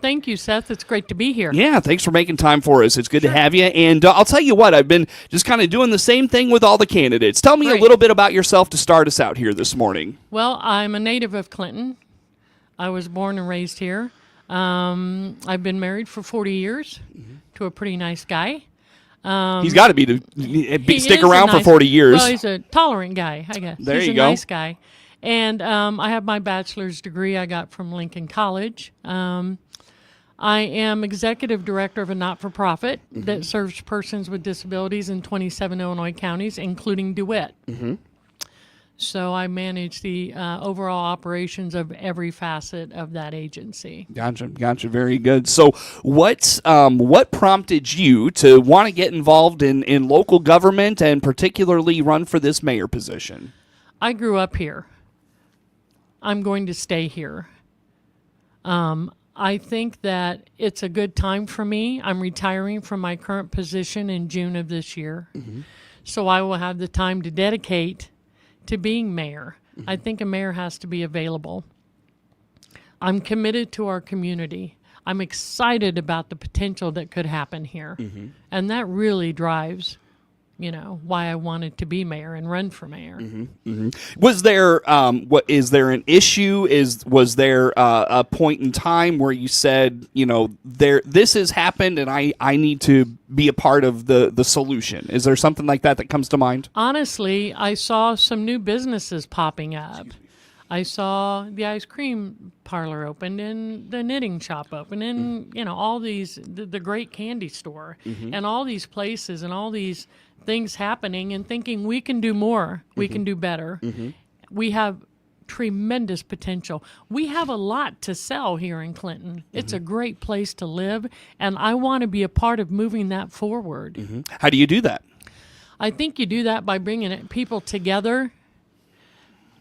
Thank you, Seth. It's great to be here. Yeah, thanks for making time for us. It's good to have you. And I'll tell you what, I've been just kind of doing the same thing with all the candidates. Tell me a little bit about yourself to start us out here this morning. Well, I'm a native of Clinton. I was born and raised here. I've been married for 40 years to a pretty nice guy. He's got to be stick around for 40 years. Well, he's a tolerant guy, I guess. There he's you a go. Nice guy. And I have my bachelor's degree I got from Lincoln College. I am executive director of a not-for-profit that serves persons with disabilities in 27 Illinois counties, including DeWitt. So I manage the overall operations of every facet of that agency. Gotcha. Very good. So what prompted you to want to get involved in local government and particularly run for this mayor position? I grew up here. I'm going to stay here. I think that it's a good time for me. I'm retiring from my current position in June of this year. So I will have the time to dedicate to being mayor. I think a mayor has to be available. I'm committed to our community. I'm excited about the potential that could happen here. And that really drives why I wanted to be mayor and run for mayor. Was there is there an issue? Was there a point in time where you said, this has happened and I need to be a part of the solution? Is there something like that comes to mind? Honestly, I saw some new businesses popping up. I saw the ice cream parlor opened and the knitting shop opened and, all these, the great candy store and all these places and all these things happening and thinking we can do more, we can do better. We have tremendous potential. We have a lot to sell here in Clinton. It's a great place to live, and I want to be a part of moving that forward. How do you do that? I think you do that by bringing people together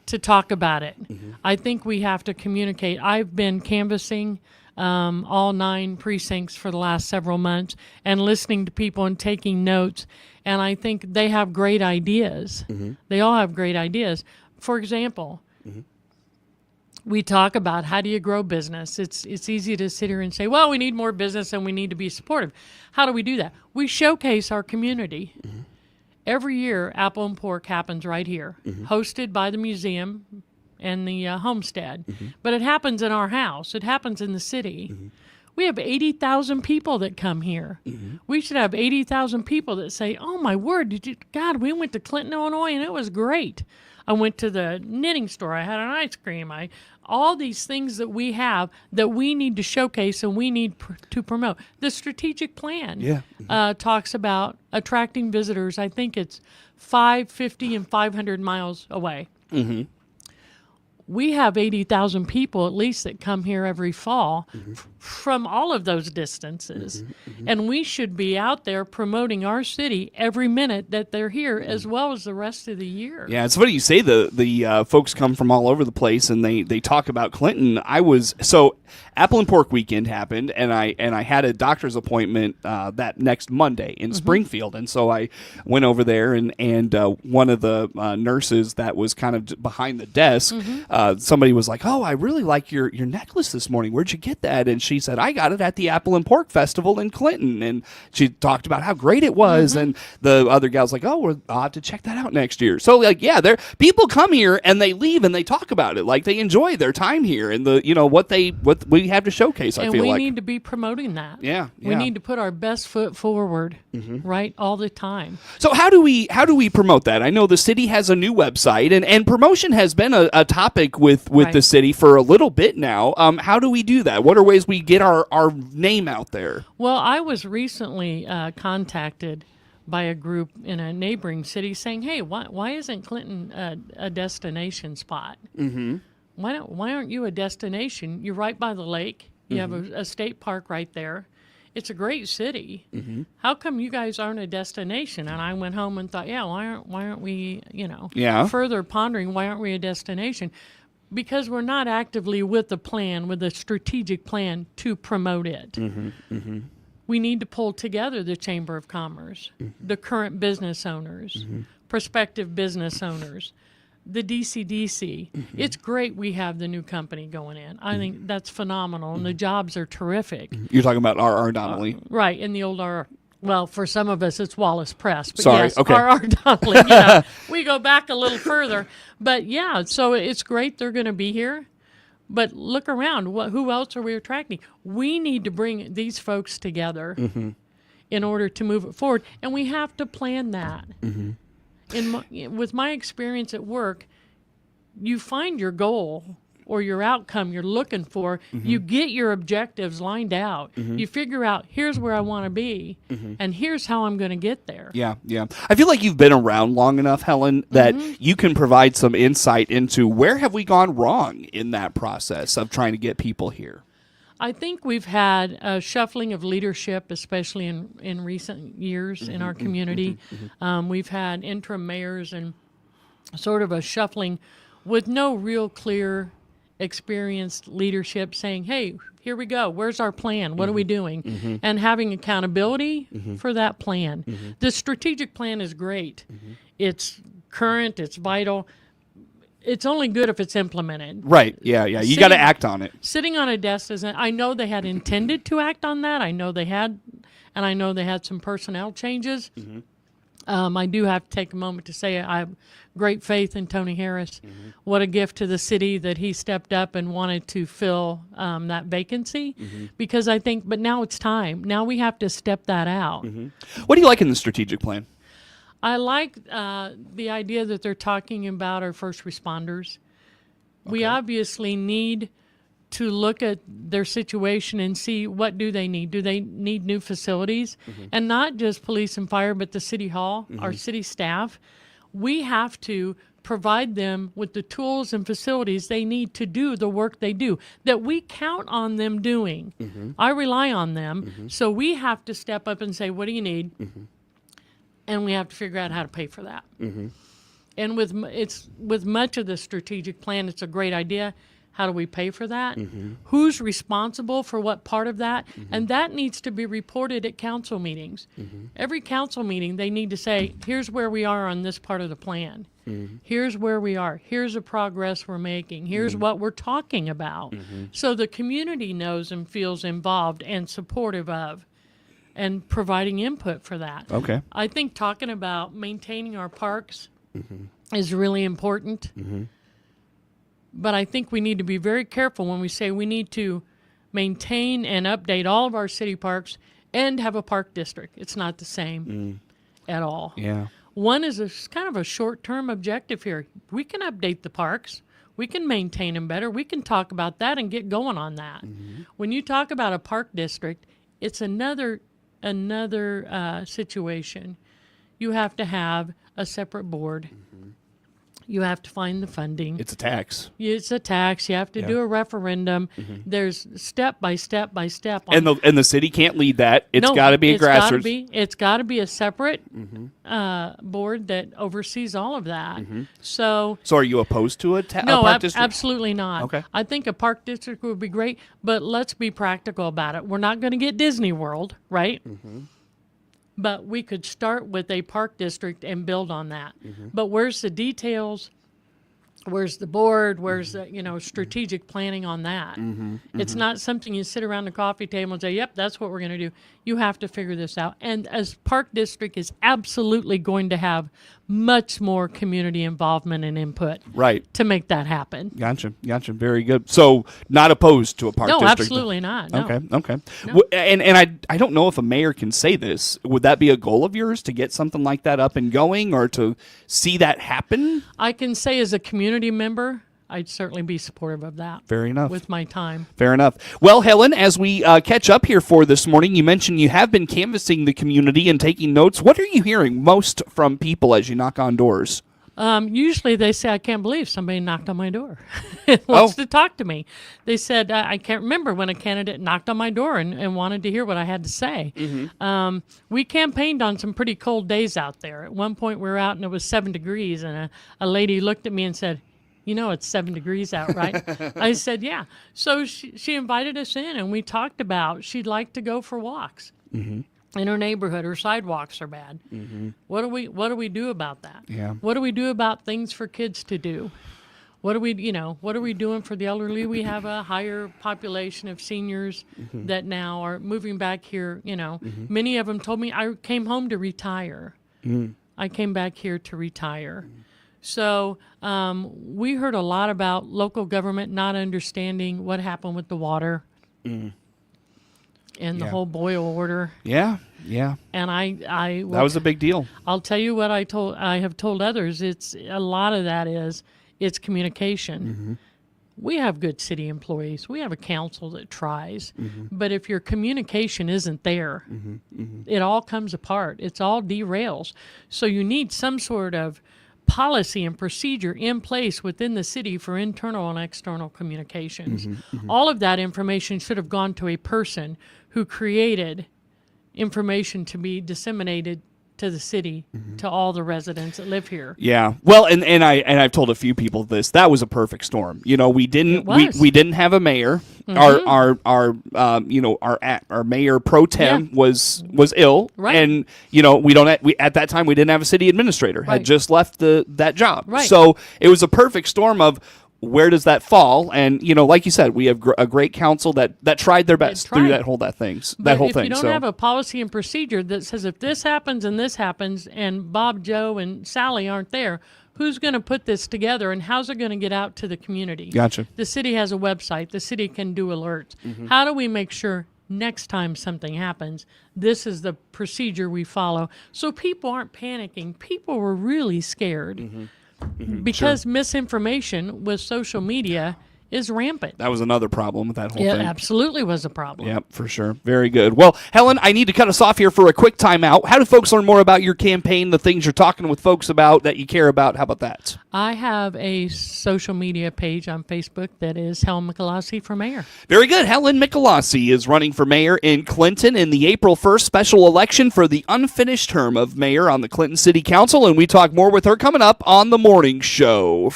to talk about it. I think we have to communicate. I've been canvassing all 9 precincts for the last several months and listening to people and taking notes, and I think they have great ideas. They all have great ideas. For example, we talk about how do you grow business. It's easy to sit here and say, well, we need more business and we need to be supportive. How do we do that? We showcase our community. Every year, Apple and Pork happens right here, hosted by the museum and the homestead. But it happens in our house. It happens in the city. We have 80,000 people that come here. We should have 80,000 people that say, oh, my word, God, we went to Clinton, Illinois, and it was great. I went to the knitting store. I had an ice cream. All these things that we have that we need to showcase and we need to promote. The strategic plan talks about attracting visitors. I think it's 5, 50, and 500 miles away. We have 80,000 people at least that come here every fall from all of those distances. And we should be out there promoting our city every minute that they're here as well as the rest of the year. Yeah, it's funny you say the folks come from all over the place and they talk about Clinton. Apple and Pork weekend happened and I had a doctor's appointment that next Monday in Springfield. And so I went over there and one of the nurses that was kind of behind the desk, somebody was like, oh, I really like your necklace this morning. Where'd you get that? And she said, I got it at the Apple and Pork Festival in Clinton. And she talked about how great it was. And the other gal's like, oh, I'll have to check that out next year. So people come here and they leave and they talk about it. Like they enjoy their time here and what we have to showcase, I feel like. And we need to be promoting that. Yeah. We need to put our best foot forward, right, all the time. So how do we promote that? I know the city has a new website and promotion has been a topic with the city for a little bit now. How do we do that? What are ways we get our name out there? Well, I was recently contacted by a group in a neighboring city saying, hey, why isn't Clinton a destination spot? Why aren't you a destination? You're right by the lake. You have a state park right there. It's a great city. How come you guys aren't a destination? And I went home and thought, why aren't we, further pondering, why aren't we a destination? Because we're not actively with a strategic plan to promote it. We need to pull together the Chamber of Commerce, the current business owners, prospective business owners, the DCDC. It's great we have the new company going in. I think that's phenomenal, and the jobs are terrific. You're talking about R.R. Donnelly. Right, in the old R. Well, for some of us, it's Wallace Press. But Sorry, yes, okay. R.R. Donnelly. You know, we go back a little further. But yeah, so it's great they're going to be here. But look around. Who else are we attracting? We need to bring these folks together in order to move it forward, and we have to plan that. With my experience at work, you find your goal or your outcome you're looking for. You get your objectives lined out. You figure out, here's where I want to be, and here's how I'm going to get there. Yeah, yeah. I feel like you've been around long enough, Helen, that you can provide some insight into where have we gone wrong in that process of trying to get people here. I think we've had a shuffling of leadership, especially in recent years in our community. We've had interim mayors and sort of a shuffling with no real clear experienced leadership saying, hey, here we go. Where's our plan? What are we doing? And having accountability for that plan. The strategic plan is great. It's current. It's vital. It's only good if it's implemented. Right. Yeah, yeah. You got to act on it. Sitting on a desk isn't. I know they had intended to act on that. I know they had, and I know they had some personnel changes. I do have to take a moment to say I have great faith in Tony Harris. What a gift to the city that he stepped up and wanted to fill that vacancy. Because I think, but now it's time. Now we have to step that out. What do you like in the strategic plan? I like the idea that they're talking about our first responders. We obviously need to look at their situation and see what do they need. Do they need new facilities? And not just police and fire, but the city hall, our city staff. We have to provide them with the tools and facilities they need to do the work they do, that we count on them doing. I rely on them. So we have to step up and say, what do you need? And we have to figure out how to pay for that. And with much of the strategic plan, it's a great idea. How do we pay for that? Who's responsible for what part of that? And that needs to be reported at council meetings. Every council meeting, they need to say, here's where we are on this part of the plan. Here's where we are. Here's the progress we're making. Here's what we're talking about. So the community knows and feels involved and supportive of and providing input for that. Okay. I think talking about maintaining our parks is really important. But I think we need to be very careful when we say we need to maintain and update all of our city parks and have a park district. It's not the same at all. Yeah. One is kind of a short-term objective here. We can update the parks. We can maintain them better. We can talk about that and get going on that. When you talk about a park district, it's another situation. You have to have a separate board. You have to find the funding. It's a tax. It's a tax. You have to do a referendum. There's step by step by step. And the city can't lead that. It's got to be a grassroots. It's got to be a separate board that oversees all of that. So are you opposed to a park district? No, absolutely not. Okay. I think a park district would be great, but let's be practical about it. We're not going to get Disney World, right? But we could start with a park district and build on that. But where's the details? Where's the board? Where's the strategic planning on that? It's not something you sit around the coffee table and say, yep, that's what we're going to do. You have to figure this out. And as park district is absolutely going to have much more community involvement and input to make that happen. Gotcha. Very good. So not opposed to a park district? No, absolutely not. No. Okay. No. And I don't know if a mayor can say this. Would that be a goal of yours to get something like that up and going or to see that happen? I can say as a community member, I'd certainly be supportive of that. Fair enough. With my time. Fair enough. Well, Helen, as we catch up here for this morning, you mentioned you have been canvassing the community and taking notes. What are you hearing most from people as you knock on doors? Usually they say, I can't believe somebody knocked on my door and wants to talk to me. They said, I can't remember when a candidate knocked on my door and wanted to hear what I had to say. We campaigned on some pretty cold days out there. At one point we were out and it was 7 degrees and a lady looked at me and said, it's 7 degrees out, right? I said, yeah. So she invited us in and we talked about she'd like to go for walks. in her neighborhood. Her sidewalks are bad. What do we do about that? Yeah. What do we do about things for kids to do? What are we doing for the elderly? We have a higher population of seniors that now are moving back here. Many of them told me, I came home to retire. I came back here to retire. So we heard a lot about local government not understanding what happened with the water and the whole Boyle order. Yeah. And That was a big deal. I'll tell you what I have told others. It's a lot of that is it's communication. We have good city employees. We have a council that tries. But if your communication isn't there, it all comes apart. It's all derails. So you need some sort of policy and procedure in place within the city for internal and external communications. All of that information should have gone to a person who created information to be disseminated to the city, to all the residents that live here. Yeah. Well, and I've told a few people this. That was a perfect storm. We didn't we didn't have a mayor. Our mayor pro tem was ill, and we at that time we didn't have a city administrator. Had just left that job. So it was a perfect storm of where does that fall? And like you said, we have a great council that tried their best through that whole thing. But if you don't have a policy and procedure that says if this happens and this happens, and Bob, Joe, and Sally aren't there, who's going to put this together and how's it going to get out to the community? Gotcha. The city has a website. The city can do alerts. How do we make sure next time something happens, this is the procedure we follow so people aren't panicking? People were really scared. Because misinformation with social media is rampant. That was another problem with that whole thing. It absolutely was a problem. Yep, for sure. Very good. Well, Helen, I need to cut us off here for a quick timeout. How do folks learn more about your campaign, the things you're talking with folks about that you care about? How about that? I have a social media page on Facebook that is Helen Michelassi for mayor. Very good. Helen Michelassi is running for mayor in Clinton in the April 1st special election for the unfinished term of mayor on the Clinton City Council, and we talk more with her coming up on The Morning Show.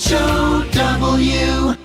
WHOW.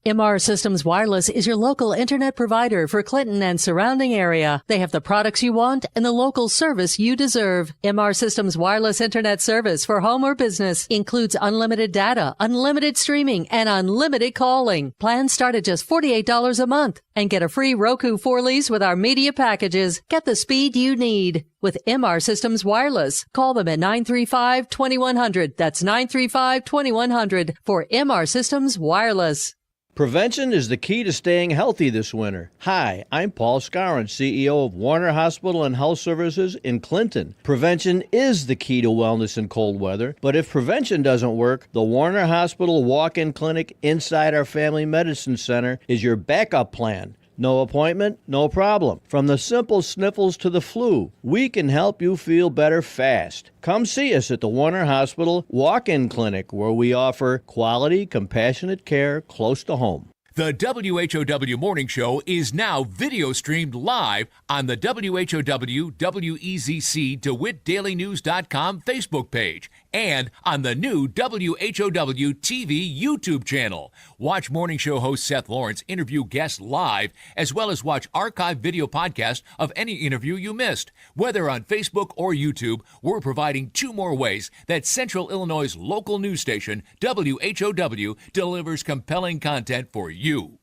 MR Systems Wireless is your local internet provider for Clinton and surrounding area. They have the products you want and the local service you deserve. MR Systems Wireless Internet service for home or business includes unlimited data, unlimited streaming, and unlimited calling. Plans start at just $48 a month and get a free Roku 4-lease with our media packages. Get the speed you need with MR Systems Wireless. Call them at 935-2100. That's 935-2100 for MR Systems Wireless. Prevention is the key to staying healthy this winter. Hi, I'm Paul Scarron, CEO of Warner Hospital and Health Services in Clinton. Prevention is the key to wellness in cold weather, but if prevention doesn't work, the Warner Hospital Walk-In Clinic inside our Family Medicine Center is your backup plan. No appointment, no problem. From the simple sniffles to the flu, we can help you feel better fast. Come see us at the Warner Hospital Walk-In Clinic, where we offer quality, compassionate care close to home. The WHOW Morning Show is now video streamed live on the WHOW WEZC DeWittDailyNews.com Facebook page and on the new WHOW TV YouTube channel. Watch Morning Show host Seth Lawrence interview guests live, as well as watch archived video podcasts of any interview you missed. Whether on Facebook or YouTube, we're providing 2 more ways that Central Illinois' local news station, WHOW, delivers compelling content for you.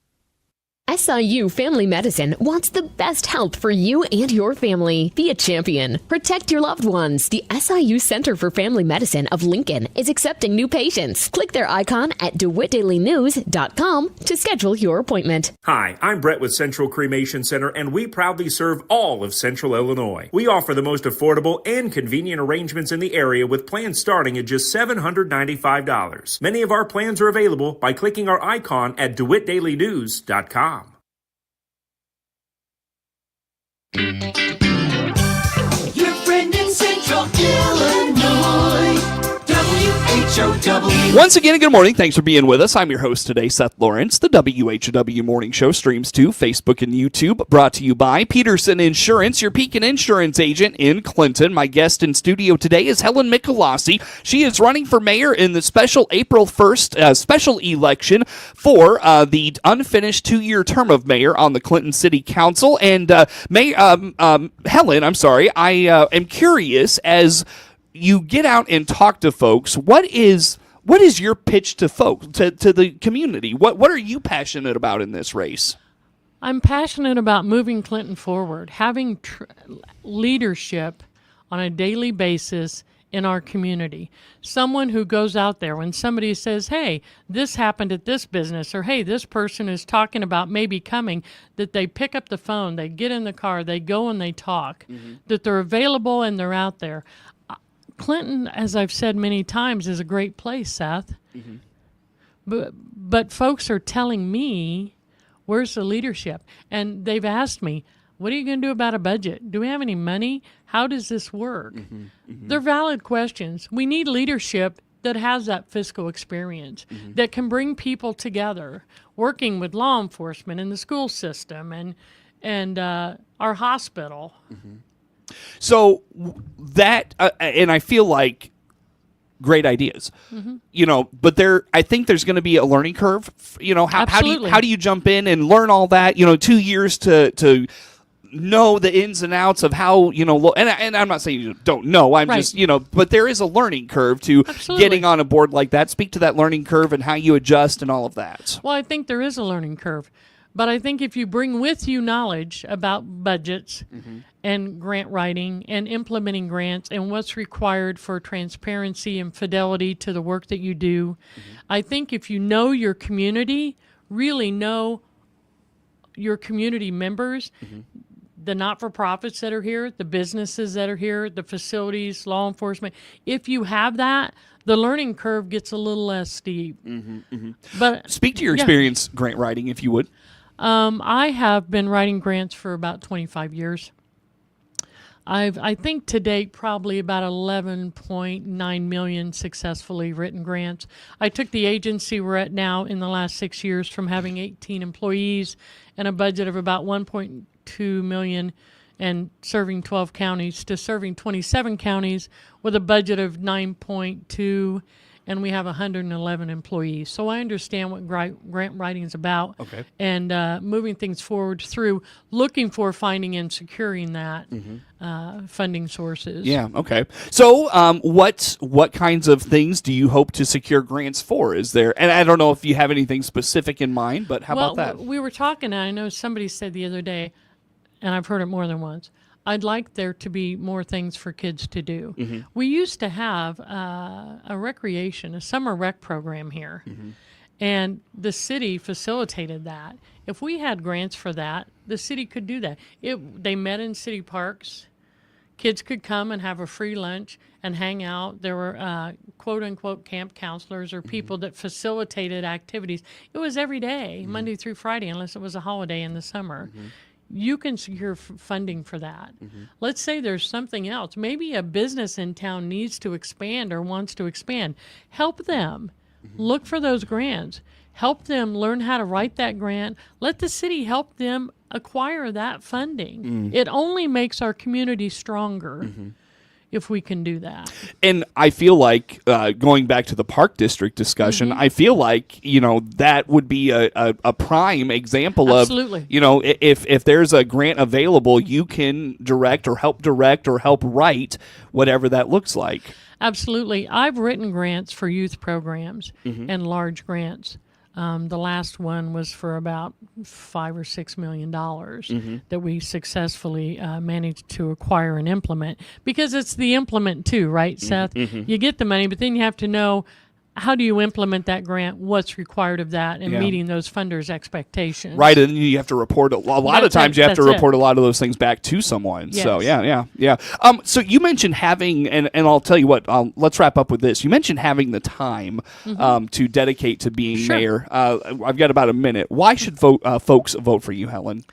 SIU Family Medicine wants the best health for you and your family. Be a champion. Protect your loved ones. The SIU Center for Family Medicine of Lincoln is accepting new patients. Click their icon at DeWittDailyNews.com to schedule your appointment. Hi, I'm Brett with Central Cremation Center, and we proudly serve all of Central Illinois. We offer the most affordable and convenient arrangements in the area with plans starting at just $795. Many of our plans are available by clicking our icon at DeWittDailyNews.com. Your friend in Central Illinois, WHOW. Once again, good morning. Thanks for being with us. I'm your host today, Seth Lawrence. The WHOW Morning Show streams to Facebook and YouTube, brought to you by Peterson Insurance, your Pekin insurance agent in Clinton. My guest in studio today is Helen Michelassi. She is running for mayor in the special April 1st special election for the unfinished 2-year term of mayor on the Clinton City Council. And Helen, I'm sorry, I am curious, as you get out and talk to folks, what is your pitch to folks, to the community? What are you passionate about in this race? I'm passionate about moving Clinton forward, having leadership on a daily basis in our community. Someone who goes out there when somebody says, hey, this happened at this business, or hey, this person is talking about maybe coming, that they pick up the phone, they get in the car, they go and they talk, that they're available and they're out there. Clinton, as I've said many times, is a great place, Seth. But folks are telling me, where's the leadership? And they've asked me, what are you going to do about a budget? Do we have any money? How does this work? They're valid questions. We need leadership that has that fiscal experience, that can bring people together, working with law enforcement and the school system and our hospital. So that, and I feel like great ideas, but I think there's going to be a learning curve. How do you jump in and learn all that? 2 years to know the ins and outs of how, and I'm not saying you don't know. I'm just, but there is a learning curve to getting on a board like that. Speak to that learning curve and how you adjust and all of that. Well, I think there is a learning curve. But I think if you bring with you knowledge about budgets and grant writing and implementing grants and what's required for transparency and fidelity to the work that you do, I think if you know your community, really know your community members, the not-for-profits that are here, the businesses that are here, the facilities, law enforcement, if you have that, the learning curve gets a little less steep. But speak to your experience grant writing, if you would. I have been writing grants for about 25 years. I think to date probably about 11.9 million successfully written grants. I took the agency we're at now in the last 6 years from having 18 employees and a budget of about 1.2 million and serving 12 counties to serving 27 counties with a budget of 9.2, and we have 111 employees. So I understand what grant writing is about, and moving things forward through looking for, finding, and securing that funding sources. Yeah, okay. So what kinds of things do you hope to secure grants for? Is there, and I don't know if you have anything specific in mind, but how about that? We were talking, and I know somebody said the other day, and I've heard it more than once, I'd like there to be more things for kids to do. We used to have a summer rec program here, and the city facilitated that. If we had grants for that, the city could do that. They met in city parks. Kids could come and have a free lunch and hang out. There were quote-unquote camp counselors or people that facilitated activities. It was every day, Monday through Friday, unless it was a holiday in the summer. You can secure funding for that. Let's say there's something else. Maybe a business in town needs to expand or wants to expand. Help them. Look for those grants. Help them learn how to write that grant. Let the city help them acquire that funding. It only makes our community stronger if we can do that. And I feel like, going back to the Park District discussion, I feel like, that would be a prime example of, if there's a grant available, you can direct or help write whatever that looks like. Absolutely. I've written grants for youth programs and large grants. The last one was for about $5 or $6 million that we successfully managed to acquire and implement, because it's the implement too, right, Seth? You get the money, but then you have to know, how do you implement that grant, what's required of that, and meeting those funders' expectations. Right, and you have to report a lot of times you have to report a lot of those things back to someone. Yes. So, yeah. So you mentioned having, and I'll tell you what, let's wrap up with this. You mentioned having the time to dedicate to being mayor. I've got about a minute. Why should folks vote for you, Helen?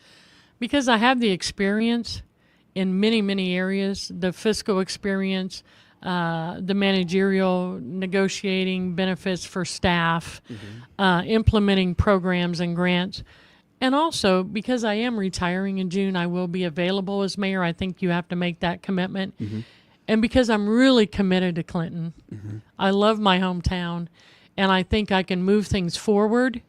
Because I have the experience in many, many areas, the fiscal experience, the managerial negotiating benefits for staff, implementing programs and grants. And also, because I am retiring in June, I will be available as mayor. I think you have to make that commitment. And because I'm really committed to Clinton, I love my hometown, and I think I can move things forward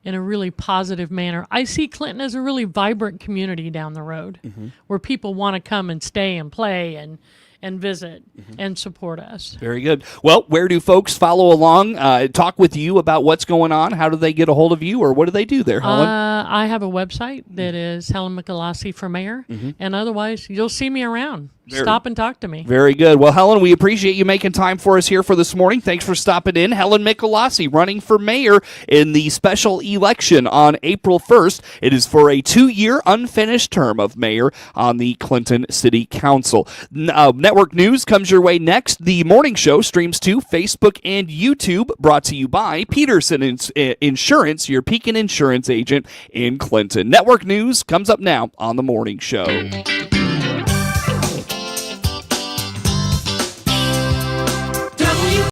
in a really positive manner. I see Clinton as a really vibrant community down the road where people want to come and stay and play and visit and support us. Very good. Well, where do folks follow along, talk with you about what's going on? How do they get a hold of you, or what do they do there, Helen? I have a website that is Helen Michelassi for mayor, and otherwise you'll see me around. Stop and talk to me. Very good. Well, Helen, we appreciate you making time for us here for this morning. Thanks for stopping in. Helen Michelassi running for mayor in the special election on April 1st. It is for a 2-year unfinished term of mayor on the Clinton City Council. Network news comes your way next. The morning show streams to Facebook and YouTube, brought to you by Peterson Insurance, your Pekin insurance agent in Clinton. Network news comes up now on the morning show.